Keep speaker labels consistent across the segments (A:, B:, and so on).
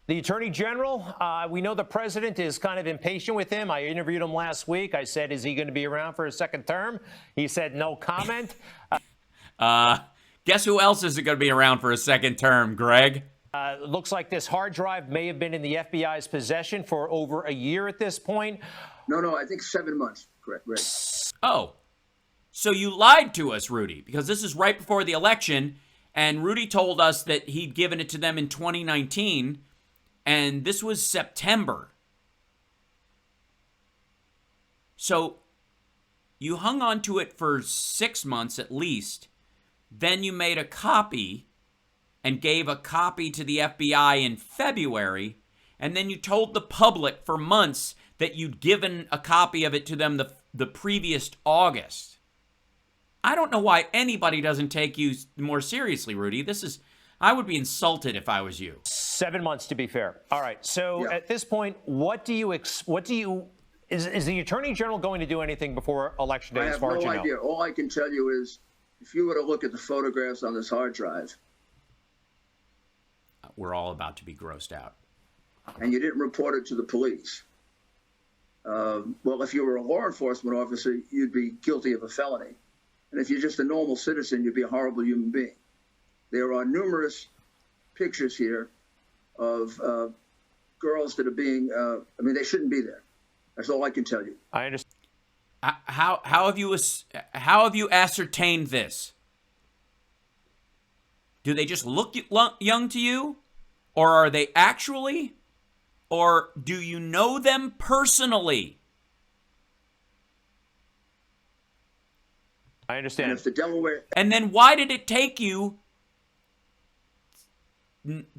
A: The Attorney General, we know the president is kind of impatient with him. I interviewed him last week. I said, is he going to be around for a second term? He said no comment.
B: Guess who else isn't going to be around for a second term, Greg?
A: Looks like this hard drive may have been in the FBI's possession for over a year at this point.
C: No, I think 7 months. Correct. Right.
B: Oh, so you lied to us, Rudy, because this is right before the election, and Rudy told us that he'd given it to them in 2019, and this was September. So you hung on to it for 6 months at least. Then you made a copy and gave a copy to the FBI in February, and then you told the public for months that you'd given a copy of it to them the previous August. I don't know why anybody doesn't take you more seriously, Rudy. I would be insulted if I was you.
A: 7 months, to be fair. All right. So At this point, is the Attorney General going to do anything before Election Day?
C: I have no idea. All I can tell you is, if you were to look at the photographs on this hard drive,
B: we're all about to be grossed out.
C: And you didn't report it to the police. Well, if you were a law enforcement officer, you'd be guilty of a felony. And if you're just a normal citizen, you'd be a horrible human being. There are numerous pictures here of girls that are being, they shouldn't be there. That's all I can tell you.
A: I understand.
B: How have you ascertained this? Do they just look young to you? Or are they actually? Or do you know them personally?
A: I understand.
C: And if the Delaware...
B: And then why did it take you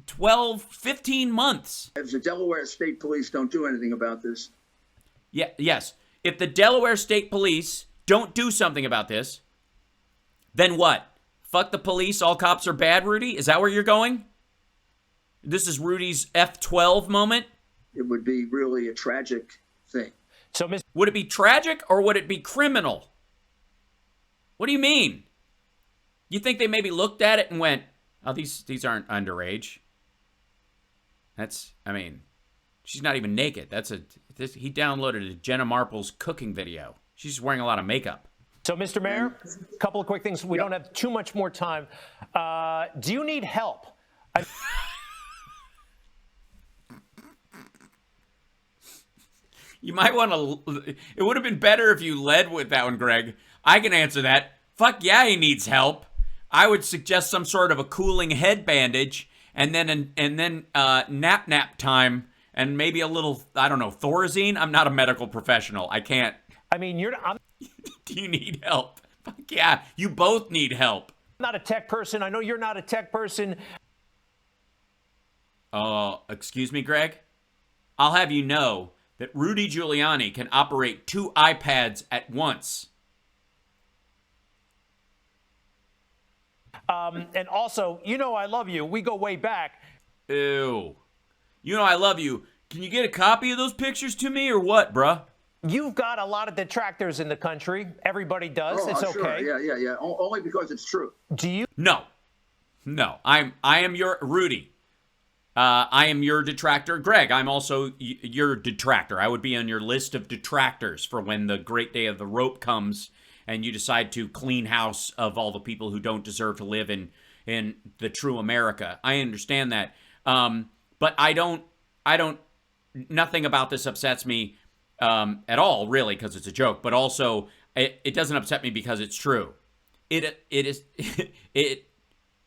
B: 12, 15 months?
C: If the Delaware State Police don't do anything about this...
B: Yes. If the Delaware State Police don't do something about this, then what? Fuck the police, all cops are bad, Rudy? Is that where you're going? This is Rudy's F12 moment?
C: It would be really a tragic thing.
A: So,
B: would it be tragic or would it be criminal? What do you mean? You think they maybe looked at it and went, oh, these aren't underage? She's not even naked. He downloaded a Jenna Marple's cooking video. She's wearing a lot of makeup.
A: So, Mr. Mayor, a couple of quick things. We don't have too much more time. Do you need help?
B: You might want to... It would have been better if you led with that one, Greg. I can answer that. Fuck yeah, he needs help. I would suggest some sort of a cooling head bandage, and then nap time, and maybe a little, I don't know, Thorazine. I'm not a medical professional. I can't. Do you need help? Fuck yeah, you both need help.
A: I'm not a tech person. I know you're not a tech person.
B: Excuse me, Greg? I'll have you know that Rudy Giuliani can operate 2 iPads at once.
A: And also, I love you. We go way back.
B: Ew. I love you. Can you get a copy of those pictures to me or what, bruh?
A: You've got a lot of detractors in the country. Everybody does. It's okay.
C: Sure. Yeah. Only because it's true.
A: Do you?
B: No. I am your Rudy. I am your detractor. Greg, I'm also your detractor. I would be on your list of detractors for when the great day of the rope comes and you decide to clean house of all the people who don't deserve to live in the true America. I understand that. But nothing about this upsets me at all, really, because it's a joke. But also, it doesn't upset me because it's true. It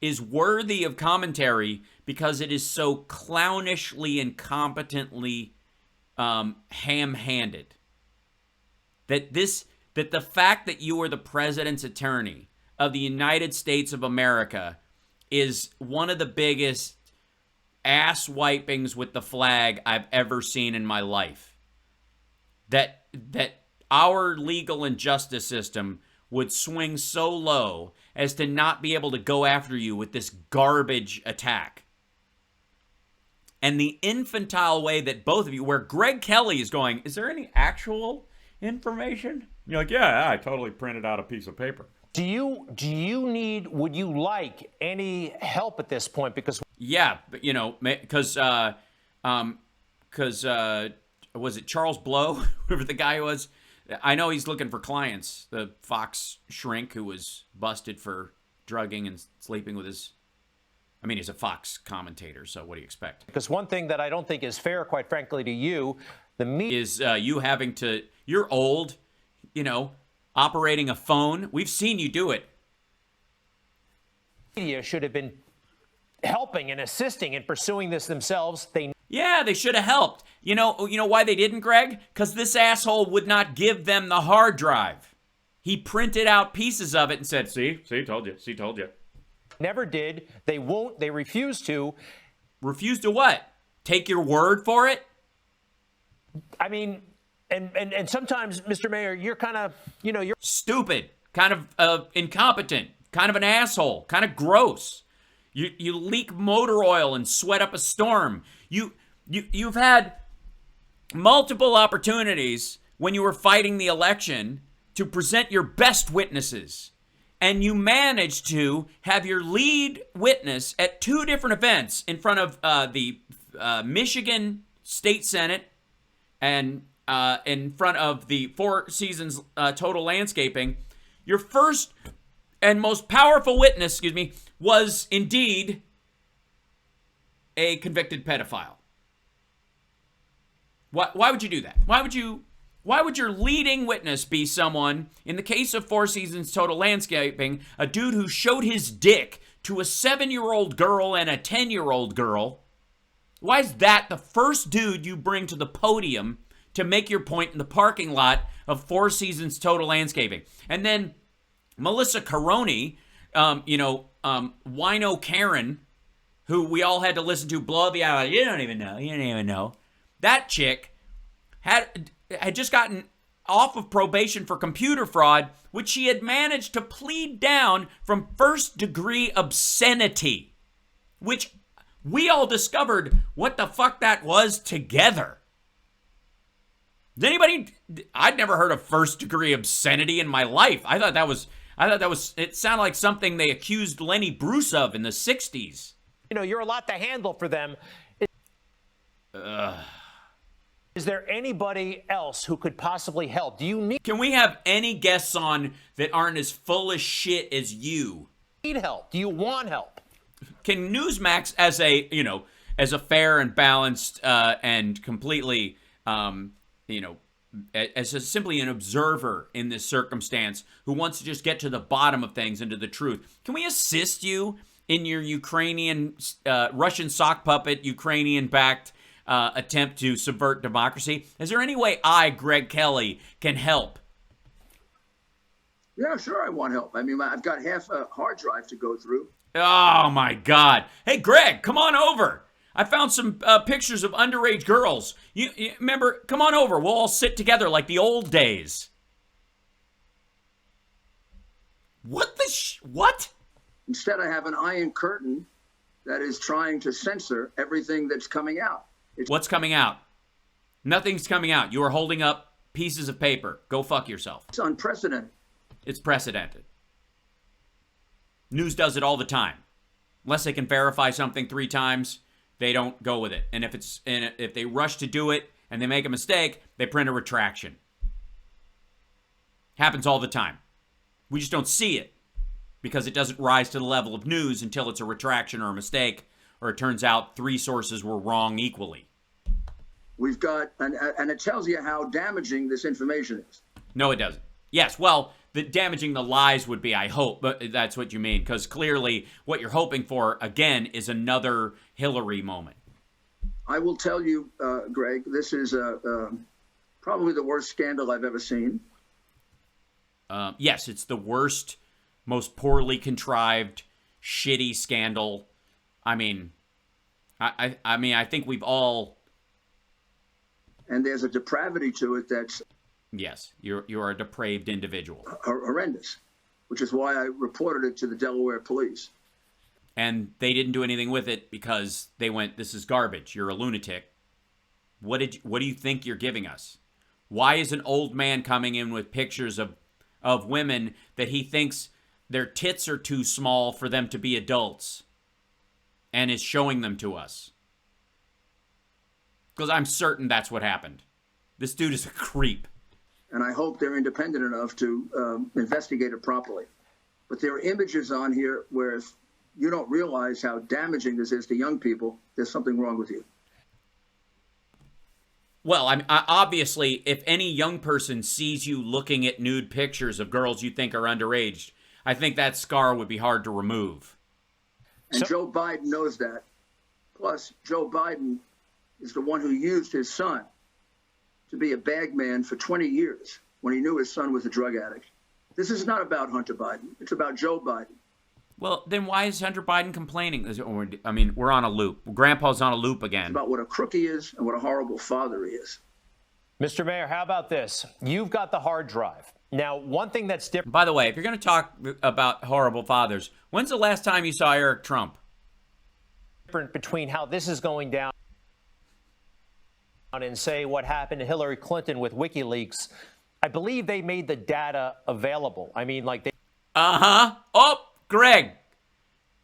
B: is worthy of commentary because it is so clownishly and competently ham-handed. That the fact that you are the president's attorney of the United States of America is one of the biggest ass wipings with the flag I've ever seen in my life. That our legal and justice system would swing so low as to not be able to go after you with this garbage attack. And the infantile way that both of you, where Greg Kelly is going, is there any actual information? You're like, yeah, I totally printed out a piece of paper.
A: Would you like any help at this point? Because
B: because Because was it Charles Blow, whoever the guy was? I know he's looking for clients. The Fox shrink who was busted for drugging and sleeping with his. I mean, he's a Fox commentator, so what do you expect?
A: Because one thing that I don't think is fair, quite frankly, to you, the media
B: Is you having to. You're old, operating a phone. We've seen you do it.
A: should have been helping and assisting in pursuing this themselves.
B: Yeah, they should have helped. You know why they didn't, Greg? Because this asshole would not give them the hard drive. He printed out pieces of it and said, see, told you.
A: Never did. They won't. They refuse to.
B: Refuse to what? Take your word for it?
A: I mean, and sometimes, Mr. Mayor, you're kind of, you're
B: Stupid, kind of incompetent, kind of an asshole, kind of gross. You leak motor oil and sweat up a storm. You've had multiple opportunities when you were fighting the election to present your best witnesses. And you managed to have your lead witness at two different events in front of the Michigan State Senate and in front of the Four Seasons Total Landscaping. Your first and most powerful witness, was indeed a convicted pedophile. Why would you do that? Why would your leading witness be someone, in the case of Four Seasons Total Landscaping, a dude who showed his dick to a 7-year-old girl and a 10-year-old girl? Why is that the first dude you bring to the podium to make your point in the parking lot of Four Seasons Total Landscaping? And then Melissa Caroni, wino Karen, who we all had to listen to blow the hour. You don't even know. That chick had just gotten off of probation for computer fraud, which she had managed to plead down from first-degree obscenity, which we all discovered what the fuck that was together. Does anybody? I'd never heard of first-degree obscenity in my life. I thought that was. It sounded like something they accused Lenny Bruce of in the 60s.
A: you're a lot to handle for them. Is there anybody else who could possibly help? Do you
B: Can we have any guests on that aren't as full of shit as you?
A: need help? Do you want help?
B: Can Newsmax, as a fair and balanced and completely, simply an observer in this circumstance who wants to just get to the bottom of things and to the truth, can we assist you in your Ukrainian, Russian sock puppet, Ukrainian-backed attempt to subvert democracy? Is there any way I, Greg Kelly, can help?
C: Yeah, sure, I want help. I mean, I've got half a hard drive to go through.
B: Oh, my God. Hey, Greg, come on over. I found some pictures of underage girls. You remember? Come on over. We'll all sit together like the old days. What the what?
C: Instead, I have an iron curtain that is trying to censor everything that's coming out.
B: What's coming out? Nothing's coming out. You are holding up pieces of paper. Go fuck yourself.
C: It's unprecedented.
B: It's precedented. News does it all the time. Unless they can verify something 3 times, they don't go with it. And if they rush to do it and they make a mistake, they print a retraction. Happens all the time. We just don't see it because it doesn't rise to the level of news until it's a retraction or a mistake, or it turns out 3 sources were wrong equally.
C: We've got, and it tells you how damaging this information is.
B: No, it doesn't. Yes, well, the damaging the lies would be, I hope, but that's what you mean, because clearly what you're hoping for, again, is another Hillary moment.
C: I will tell you, Greg, this is probably the worst scandal I've ever seen.
B: Yes, it's the worst, most poorly contrived, shitty scandal. I mean, I think we've all.
C: And there's a depravity to it that's.
B: Yes, you're a depraved individual.
C: Horrendous, which is why I reported it to the Delaware police.
B: And they didn't do anything with it because they went, "This is garbage. You're a lunatic." What do you think you're giving us? Why is an old man coming in with pictures of women that he thinks their tits are too small for them to be adults and is showing them to us? Because I'm certain that's what happened. This dude is a creep.
C: And I hope they're independent enough to investigate it properly. But there are images on here where if you don't realize how damaging this is to young people, there's something wrong with you.
B: Well, obviously, if any young person sees you looking at nude pictures of girls you think are underage, I think that scar would be hard to remove.
C: And Joe Biden knows that. Plus, Joe Biden is the one who used his son to be a bag man for 20 years when he knew his son was a drug addict. This is not about Hunter Biden. It's about Joe Biden.
B: Well, then why is Hunter Biden complaining? I mean, we're on a loop. Grandpa's on a loop again.
C: It's about what a crook he is and what a horrible father he is.
A: Mr. Mayor, how about this? You've got the hard drive. Now, one thing that's different.
B: By the way, if you're going to talk about horrible fathers, when's the last time you saw Eric Trump?
A: Between how this is going down and say what happened to Hillary Clinton with WikiLeaks, I believe they made the data available. I mean, like they.
B: Oh, Greg,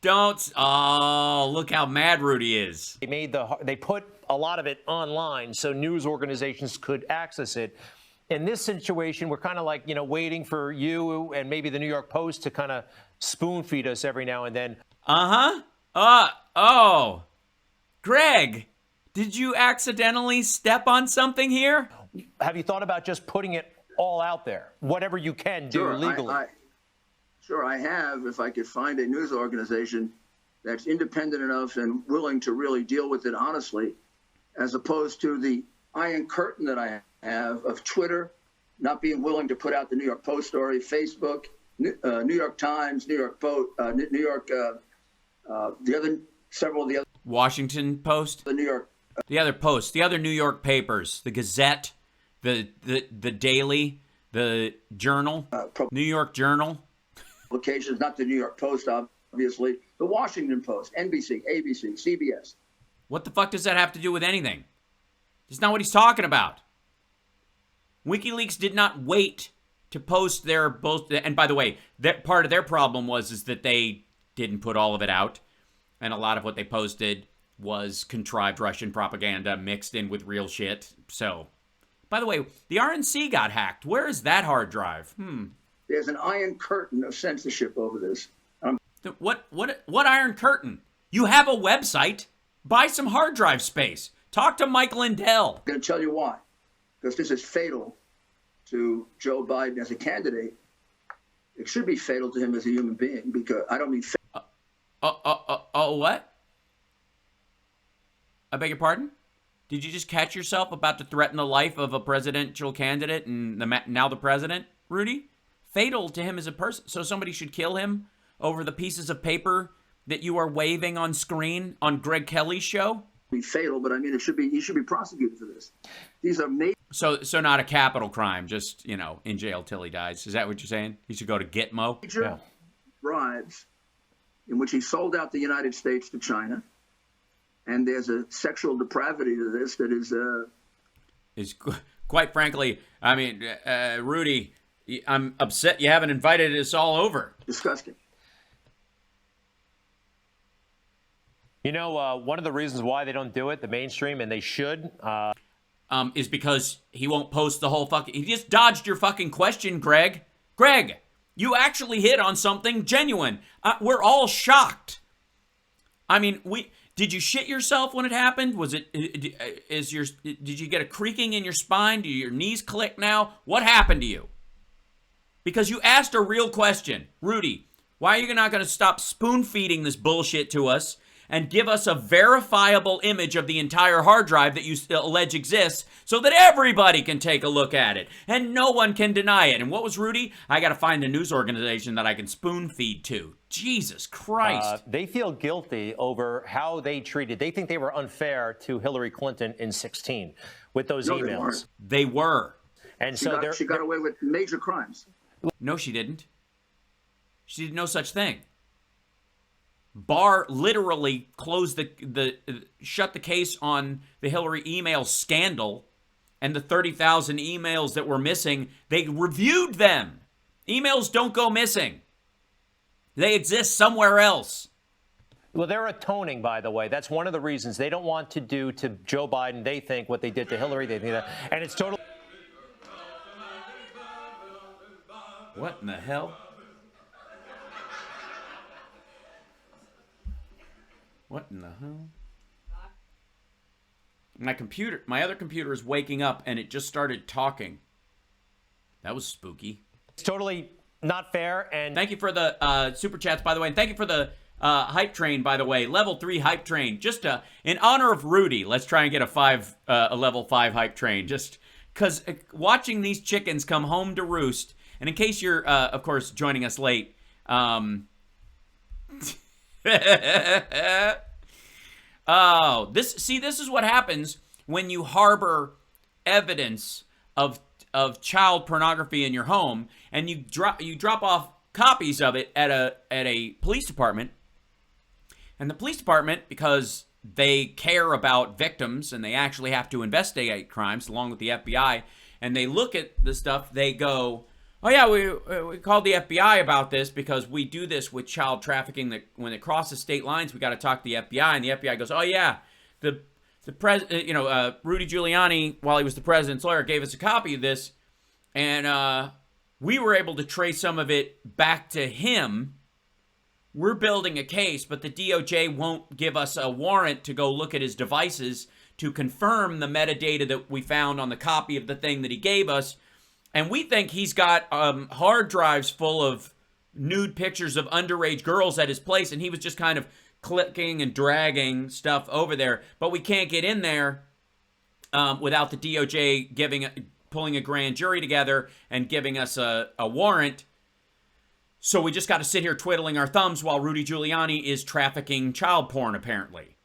B: don't. Oh, look how mad Rudy is.
A: They put a lot of it online so news organizations could access it. In this situation, we're kind of like, waiting for you and maybe the New York Post to kind of spoon feed us every now and then.
B: Oh, Greg, did you accidentally step on something here?
A: Have you thought about just putting it all out there? Whatever you can do legally.
C: Sure, I have, if I could find a news organization that's independent enough and willing to really deal with it honestly, as opposed to the iron curtain that I have of Twitter not being willing to put out the New York Post story, Facebook, New York Times, New York Post, New York, several of the other.
B: Washington Post?
C: The New York.
B: The other Post, the other New York papers, the Gazette, the Daily, the Journal, New York Journal.
C: Publications, not the New York Post, obviously, the Washington Post, NBC, ABC, CBS.
B: What the fuck does that have to do with anything? That's not what he's talking about. WikiLeaks did not wait to post their both. And by the way, that part of their problem is that they didn't put all of it out, and a lot of what they posted was contrived Russian propaganda mixed in with real shit. So, by the way, the RNC got hacked. Where is that hard drive?
C: There's an iron curtain of censorship over this.
B: What iron curtain? You have a website. Buy some hard drive space. Talk to Mike Lindell.
C: I'm going to tell you why. Because this is fatal to Joe Biden as a candidate. It should be fatal to him as a human being, because I don't mean.
B: What? I beg your pardon? Did you just catch yourself about to threaten the life of a presidential candidate and now the president, Rudy? Fatal to him as a person. So somebody should kill him over the pieces of paper that you are waving on screen on Greg Kelly's show?
C: Be fatal, but I mean, he should be prosecuted for this. These are major.
B: So not a capital crime, just, in jail till he dies. Is that what you're saying? He should go to Gitmo?
C: Major bribes in which he sold out the United States to China. And there's a sexual depravity to this that is
B: quite frankly, I mean, Rudy, I'm upset you haven't invited us all over.
C: Disgusting.
A: One of the reasons why they don't do it, the mainstream, and they should,
B: is because he won't post the whole fucking. He just dodged your fucking question, Greg. Greg, you actually hit on something genuine. We're all shocked. I mean, did you shit yourself when it happened? Did you get a creaking in your spine? Do your knees click now? What happened to you? Because you asked a real question. Rudy, why are you not going to stop spoon feeding this bullshit to us and give us a verifiable image of the entire hard drive that you allege exists so that everybody can take a look at it and no one can deny it? And what was Rudy? I got to find a news organization that I can spoon feed to. Jesus Christ.
A: They feel guilty over how they treated. They think they were unfair to Hillary Clinton in 2016 with those emails.
B: They were.
A: And
C: she got away with major crimes.
B: No, she didn't. She did no such thing. Barr literally closed shut the case on the Hillary email scandal and the 30,000 emails that were missing. They reviewed them. Emails don't go missing. They exist somewhere else.
A: Well, they're atoning, by the way. That's one of the reasons they don't want to do to Joe Biden. They think what they did to Hillary, they think that, and it's totally.
B: What in the hell? What in the hell? My other computer is waking up and it just started talking. That was spooky.
A: It's totally not fair. And
B: thank you for the super chats, by the way. And thank you for the hype train, by the way. Level 3 hype train. Just in honor of Rudy, let's try and get a level 5 hype train. Just because watching these chickens come home to roost. And in case you're, of course, joining us late. Oh, this is what happens when you harbor evidence of child pornography in your home, and you drop off copies of it at a police department, and the police department, because they care about victims and they actually have to investigate crimes along with the FBI, and they look at the stuff, they go, oh yeah, we called the FBI about this because we do this with child trafficking. That when it crosses state lines, we got to talk to the FBI, and the FBI goes, oh yeah, the Rudy Giuliani, while he was the president's lawyer, gave us a copy of this, and we were able to trace some of it back to him. We're building a case, but the DOJ won't give us a warrant to go look at his devices to confirm the metadata that we found on the copy of the thing that he gave us. And we think he's got hard drives full of nude pictures of underage girls at his place, and he was just kind of clicking and dragging stuff over there. But we can't get in there without the DOJ pulling a grand jury together and giving us a warrant. So we just got to sit here twiddling our thumbs while Rudy Giuliani is trafficking child porn, apparently.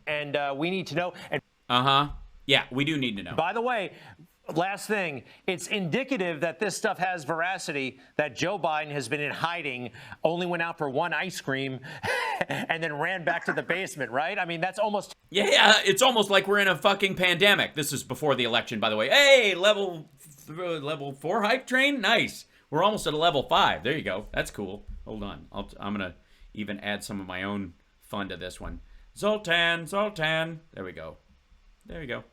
A: And we need to know.
B: Yeah, we do need to know.
A: By the way, last thing, it's indicative that this stuff has veracity, that Joe Biden has been in hiding, only went out for one ice cream, and then ran back to the basement, right? I mean, that's almost...
B: Yeah, it's almost like we're in a fucking pandemic. This is before the election, by the way. Hey, level 4 hype train? Nice. We're almost at a level 5. There you go. That's cool. Hold on. I'm going to even add some of my own fun to this one. Zoltan. There we go. There you go.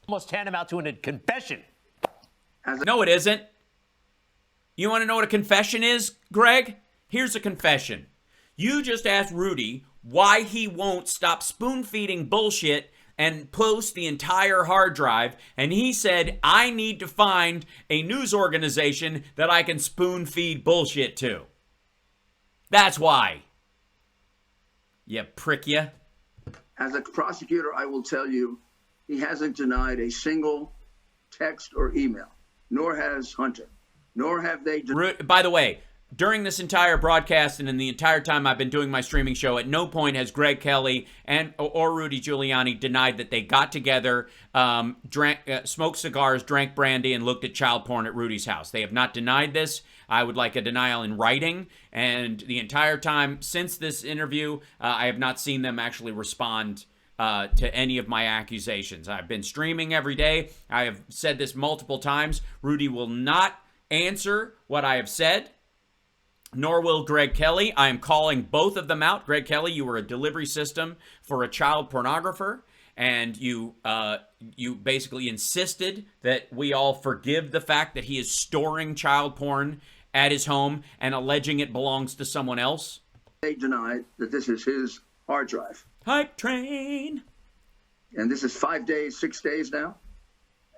A: Almost tantamount to a confession.
B: No, it isn't. You want to know what a confession is, Greg? Here's a confession. You just asked Rudy why he won't stop spoon-feeding bullshit and post the entire hard drive, and he said, I need to find a news organization that I can spoon-feed bullshit to. That's why. You prick ya.
C: As a prosecutor, I will tell you, he hasn't denied a single text or email, nor has Hunter, nor have they.
B: By the way, during this entire broadcast and in the entire time I've been doing my streaming show, at no point has Greg Kelly or Rudy Giuliani denied that they got together, smoked cigars, drank brandy, and looked at child porn at Rudy's house. They have not denied this. I would like a denial in writing. And the entire time since this interview, I have not seen them actually respond to any of my accusations. I've been streaming every day. I have said this multiple times. Rudy will not answer what I have said, nor will Greg Kelly. I am calling both of them out. Greg Kelly, you were a delivery system for a child pornographer, and you basically insisted that we all forgive the fact that he is storing child porn at his home and alleging it belongs to someone else.
C: They denied that this is his hard drive.
B: Hype train.
C: And this is 5 days, 6 days now.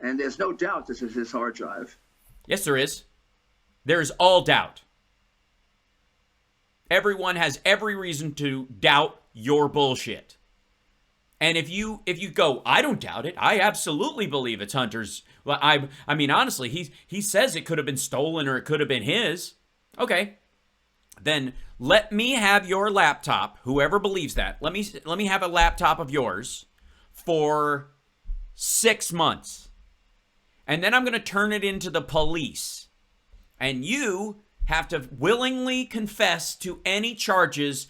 C: And there's no doubt this is his hard drive.
B: Yes, there is. There is all doubt. Everyone has every reason to doubt your bullshit. And if you go, I don't doubt it. I absolutely believe it's Hunter's. Well, I mean, honestly, he says it could have been stolen or it could have been his. Okay. Then let me have your laptop, whoever believes that. Let me have a laptop of yours for 6 months. And then I'm going to turn it into the police. And you have to willingly confess to any charges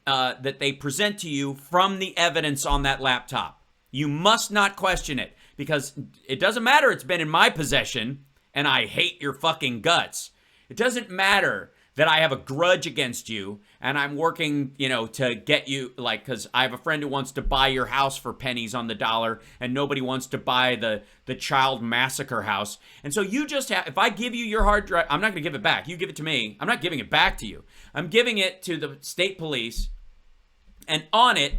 B: that they present to you from the evidence on that laptop. You must not question it, because it doesn't matter it's been in my possession and I hate your fucking guts. It doesn't matter that I have a grudge against you and I'm working, to get you, like, because I have a friend who wants to buy your house for pennies on the dollar and nobody wants to buy the child massacre house. And so you just have, if I give you your hard drive, I'm not going to give it back. You give it to me. I'm not giving it back to you. I'm giving it to the state police, and on it,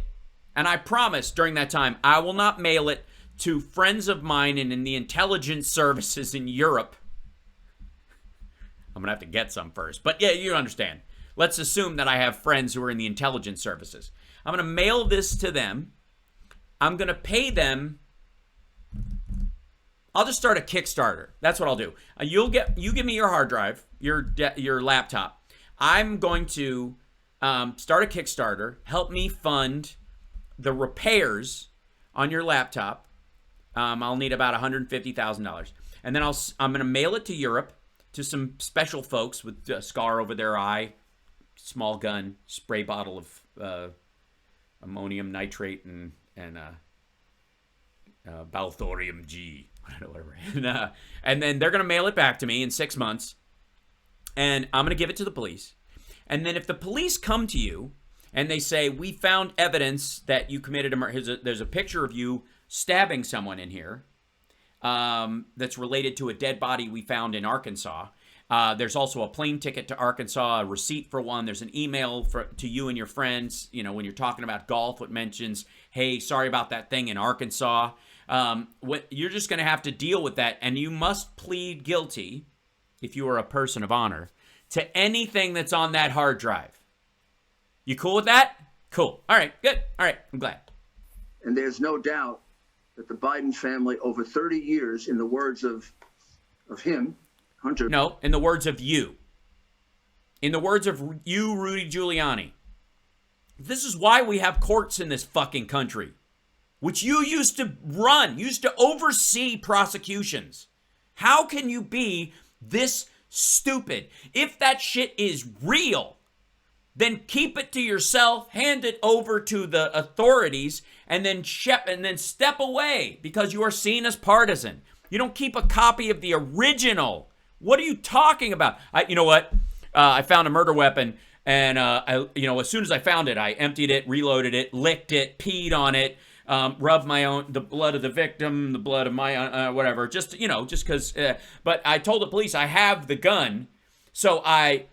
B: and I promise during that time, I will not mail it to friends of mine and in the intelligence services in Europe. I'm going to have to get some first. But yeah, you understand. Let's assume that I have friends who are in the intelligence services. I'm going to mail this to them. I'm going to pay them. I'll just start a Kickstarter. That's what I'll do. You give me your hard drive, your laptop. I'm going to start a Kickstarter. Help me fund the repairs on your laptop. I'll need about $150,000. And then I'm going to mail it to Europe, to some special folks with a scar over their eye, small gun, spray bottle of ammonium nitrate and Balthorium G, whatever. And then they're going to mail it back to me in 6 months, and I'm going to give it to the police. And then if the police come to you and they say, we found evidence that you committed a murder, there's a picture of you stabbing someone in here, that's related to a dead body we found in Arkansas. There's also a plane ticket to Arkansas, a receipt for one. There's an email to you and your friends, when you're talking about golf, what mentions, hey, sorry about that thing in Arkansas. You're just going to have to deal with that, and you must plead guilty, if you are a person of honor, to anything that's on that hard drive. You cool with that? Cool. All right, good. All right, I'm glad.
C: And there's no doubt that the Biden family, over 30 years, in the words of him, Hunter.
B: No, in the words of you. In the words of you, Rudy Giuliani. This is why we have courts in this fucking country, which you used to run, used to oversee prosecutions. How can you be this stupid? If that shit is real, then keep it to yourself, hand it over to the authorities, and then step away because you are seen as partisan. You don't keep a copy of the original. What are you talking about? You know what? I found a murder weapon, and as soon as I found it, I emptied it, reloaded it, licked it, peed on it, rubbed the blood of the victim, the blood of my whatever. Just because. But I told the police I have the gun, so I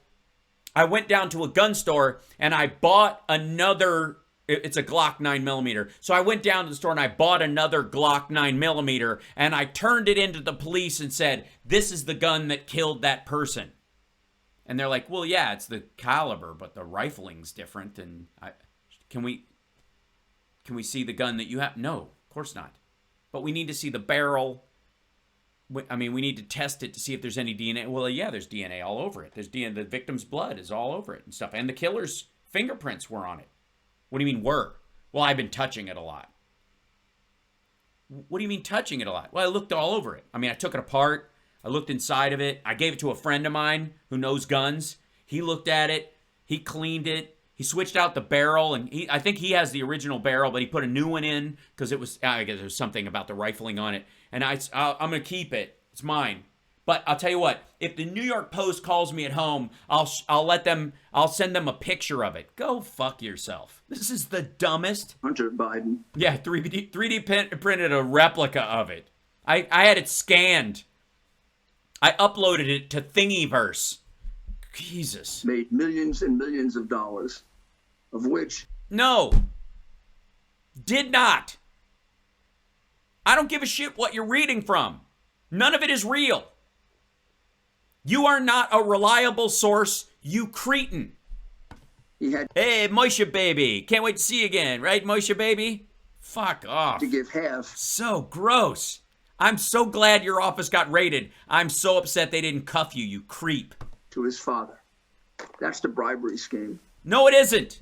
B: went down to a gun store and I bought another. It's a Glock 9mm. So I went down to the store and I bought another Glock 9mm and I turned it into the police and said, this is the gun that killed that person. And they're like, well, yeah, it's the caliber, but the rifling's different. And can we see the gun that you have? No, of course not. But we need to see the barrel. We need to test it to see if there's any DNA. Well, yeah, there's DNA all over it. There's DNA. The victim's blood is all over it and stuff. And the killer's fingerprints were on it. What do you mean were? Well, I've been touching it a lot. What do you mean touching it a lot? Well, I looked all over it. I took it apart. I looked inside of it. I gave it to a friend of mine who knows guns. He looked at it. He cleaned it. He switched out the barrel, and I think he has the original barrel, but he put a new one in because I guess there was something about the rifling on it. And I'm going to keep it. It's mine. But I'll tell you what, if the New York Post calls me at home, I'll send them a picture of it. Go fuck yourself. This is the dumbest.
C: Hunter Biden.
B: Yeah, 3D printed a replica of it. I had it scanned. I uploaded it to Thingiverse. Jesus.
C: Made millions and millions of dollars, of which.
B: No. Did not. I don't give a shit what you're reading from. None of it is real. You are not a reliable source, you cretin. Hey, Moisha baby. Can't wait to see you again, right, Moisha baby? Fuck off.
C: To give half.
B: So gross. I'm so glad your office got raided. I'm so upset they didn't cuff you, you creep.
C: To his father. That's the bribery scheme.
B: No, it isn't.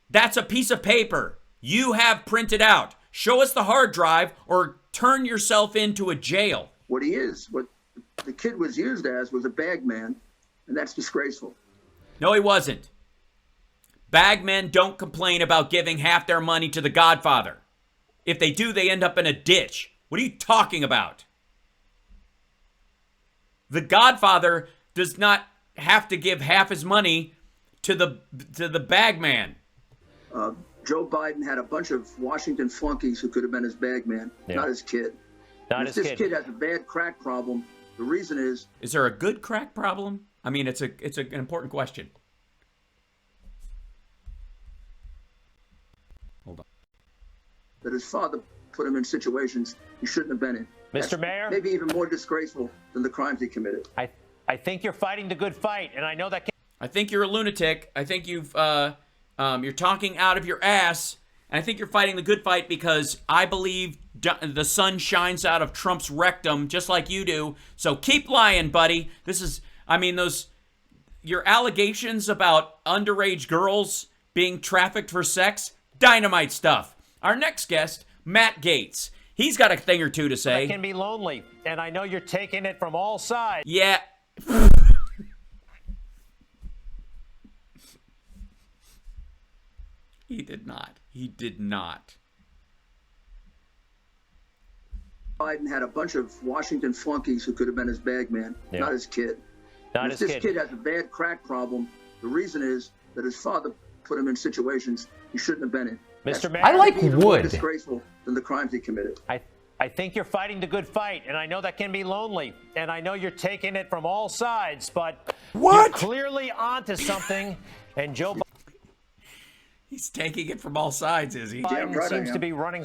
B: That's a piece of paper you have printed out. Show us the hard drive or turn yourself into a jail.
C: What the kid was used as was a bag man, and that's disgraceful.
B: No, he wasn't. Bagmen don't complain about giving half their money to the Godfather. If they do, they end up in a ditch. What are you talking about? The Godfather does not have to give half his money to the bag man.
C: Joe Biden had a bunch of Washington flunkies who could have been his bag man, not his kid.
A: Not
C: if
A: his
C: this kid has a bad crack problem, the reason is
B: there a good crack problem? I mean, it's an important question. Hold on.
C: that his father put him in situations he shouldn't have been in.
A: Mr. Mayor?
C: Maybe even more disgraceful than the crimes he committed.
A: I think you're fighting the good fight, and I know that.
B: I think you're a lunatic. I think you're talking out of your ass, and I think you're fighting the good fight because I believe the sun shines out of Trump's rectum just like you do. So keep lying, buddy. Your allegations about underage girls being trafficked for sex, dynamite stuff. Our next guest, Matt Gaetz. He's got a thing or two to say.
A: That can be lonely, and I know you're taking it from all sides.
B: Yeah. He did not. He did not.
C: Biden had a bunch of Washington flunkies who could have been his bag man, not his kid.
A: Not
C: if
A: his
C: this kid has a bad crack problem, the reason is that his father put him in situations he shouldn't have been in.
A: Mr. Mayor?
D: I like
C: Maybe even more
D: wood.
C: disgraceful than the crimes he committed.
A: I think you're fighting the good fight, and I know that can be lonely, and I know you're taking it from all sides, but you're clearly onto something, and Joe
B: He's taking it from all sides, is he?
A: Biden
C: right
A: seems to be running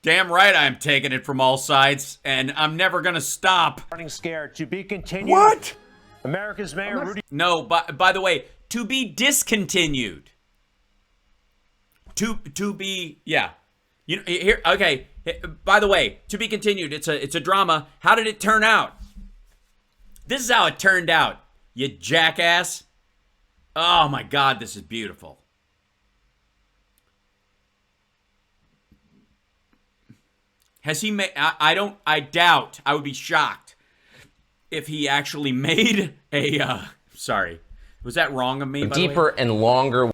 B: Damn right I'm taking it from all sides, and I'm never going to stop.
A: scared. To be continued. What? America's Mayor Rudy.
B: No, by the way, to be discontinued. To be, yeah. You know, here, okay. By the way, to be continued. It's a drama. How did it turn out? This is how it turned out, you jackass. Oh my God, this is beautiful. Has he made? I doubt. I would be shocked if he actually made a. Sorry, was that wrong of me? By
D: Deeper
B: the way?
D: and longer.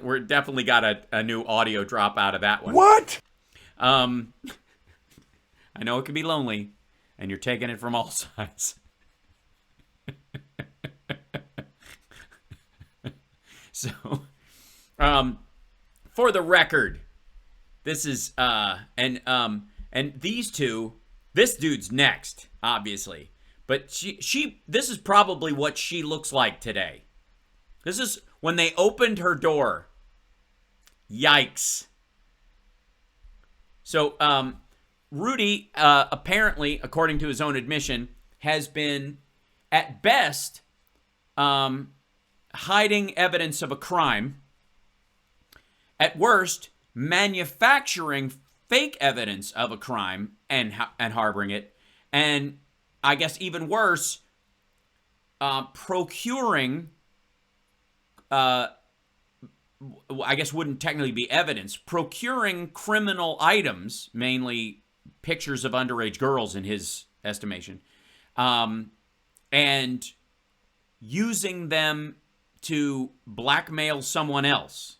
B: We're definitely got a new audio drop out of that one.
D: What?
B: I know it can be lonely, and you're taking it from all sides. So, for the record, this is and these two. This dude's next, obviously, but she. This is probably what she looks like today. This is when they opened her door. Yikes. So, Rudy, apparently, according to his own admission, has been, at best, hiding evidence of a crime. At worst, manufacturing fake evidence of a crime and harboring it. And I guess even worse, procuring, I guess wouldn't technically be evidence, procuring criminal items, mainly pictures of underage girls in his estimation, and using them to blackmail someone else.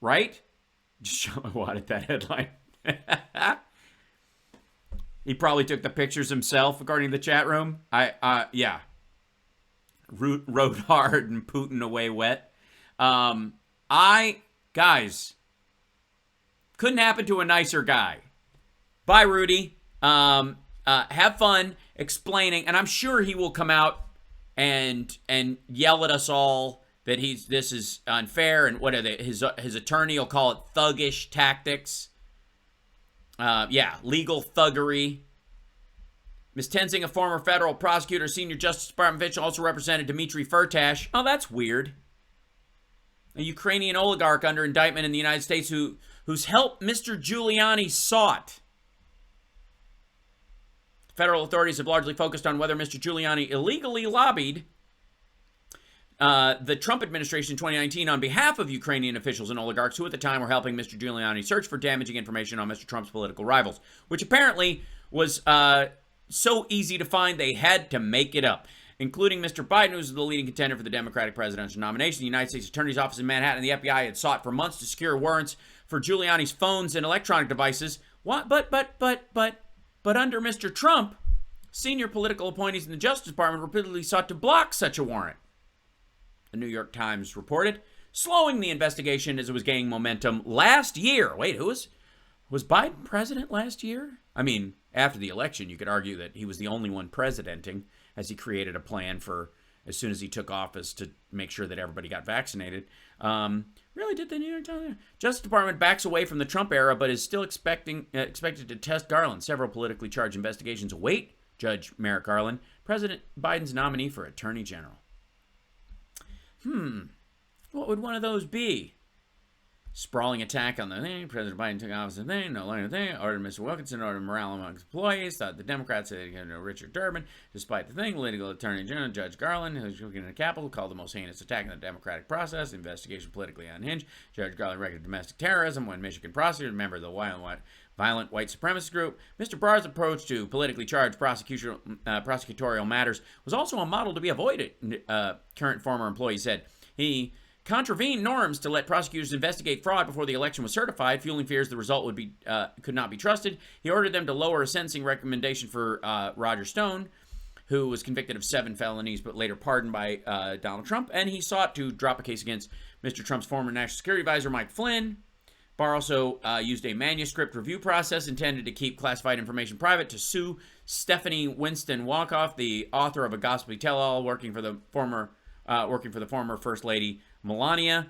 B: Right? Just show me what at that headline. He probably took the pictures himself, according to the chat room. Yeah. Rode hard and Putin away wet. Guys, couldn't happen to a nicer guy. Bye, Rudy. Have fun explaining, and I'm sure he will come out and yell at us all that this is unfair, and what are they? His attorney will call it thuggish tactics. Yeah, legal thuggery. Ms. Tenzing, a former federal prosecutor, senior Justice Department official, also represented Dmitry Firtash. Oh, that's weird. A Ukrainian oligarch under indictment in the United States whose help Mr. Giuliani sought. Federal authorities have largely focused on whether Mr. Giuliani illegally lobbied the Trump administration in 2019 on behalf of Ukrainian officials and oligarchs who at the time were helping Mr. Giuliani search for damaging information on Mr. Trump's political rivals, which apparently was so easy to find they had to make it up, including Mr. Biden, who's the leading contender for the Democratic presidential nomination. The United States Attorney's Office in Manhattan and the FBI had sought for months to secure warrants for Giuliani's phones and electronic devices. What? But under Mr. Trump, Senior political appointees in the Justice Department repeatedly sought to block such a warrant, the New York Times reported, slowing the investigation as it was gaining momentum last year. Wait, was Biden president last year? I mean, after the election, you could argue that he was the only one presidenting, as he created a plan for, as soon as he took office, to make sure that everybody got vaccinated. Really, did the New York Times? Justice Department backs away from the Trump era, but is still expected to test Garland. Several politically charged investigations await Judge Merrick Garland, President Biden's nominee for Attorney General. What would one of those be? Sprawling attack on the thing. President Biden took office the thing. No longer thing. Ordered Mr. Wilkinson. Ordered morale among employees. Thought the Democrats had Richard Durbin. Despite the thing, legal attorney general Judge Garland, who's working in the Capitol, called the most heinous attack in the democratic process. The investigation politically unhinged. Judge Garland recorded domestic terrorism when Michigan prosecutors, a member of the violent white supremacist group. Mr. Barr's approach to politically charged prosecutorial matters was also a model to be avoided, current former employee said. He contravened norms to let prosecutors investigate fraud before the election was certified, fueling fears the result could not be trusted. He ordered them to lower a sentencing recommendation for Roger Stone, who was convicted of 7 felonies but later pardoned by Donald Trump, and he sought to drop a case against Mr. Trump's former national security advisor, Mike Flynn. Barr also used a manuscript review process intended to keep classified information private to sue Stephanie Winston Walkoff, the author of A Gospel Tell-All, working for the former First Lady Melania.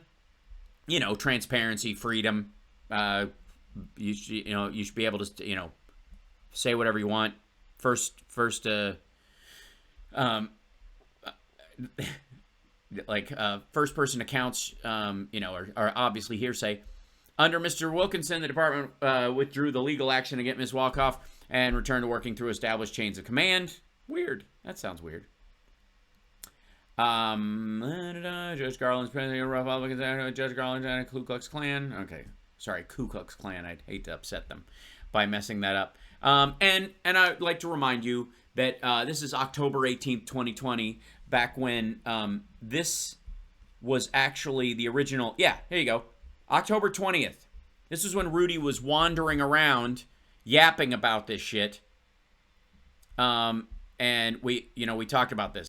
B: You know, transparency, freedom. You should be able to say whatever you want. First person accounts are obviously hearsay. Under Mr. Wilkinson, the department withdrew the legal action against Ms. Walkoff and returned to working through established chains of command. Weird. That sounds weird. Judge Garland's president, Republicans, Judge Garland, Ku Klux Klan. Okay, sorry, Ku Klux Klan. I'd hate to upset them by messing that up. And I'd like to remind you that this is October 18th, 2020, back when this was actually the original. Yeah, here you go. October 20th. This is when Rudy was wandering around yapping about this shit. And we talked about this.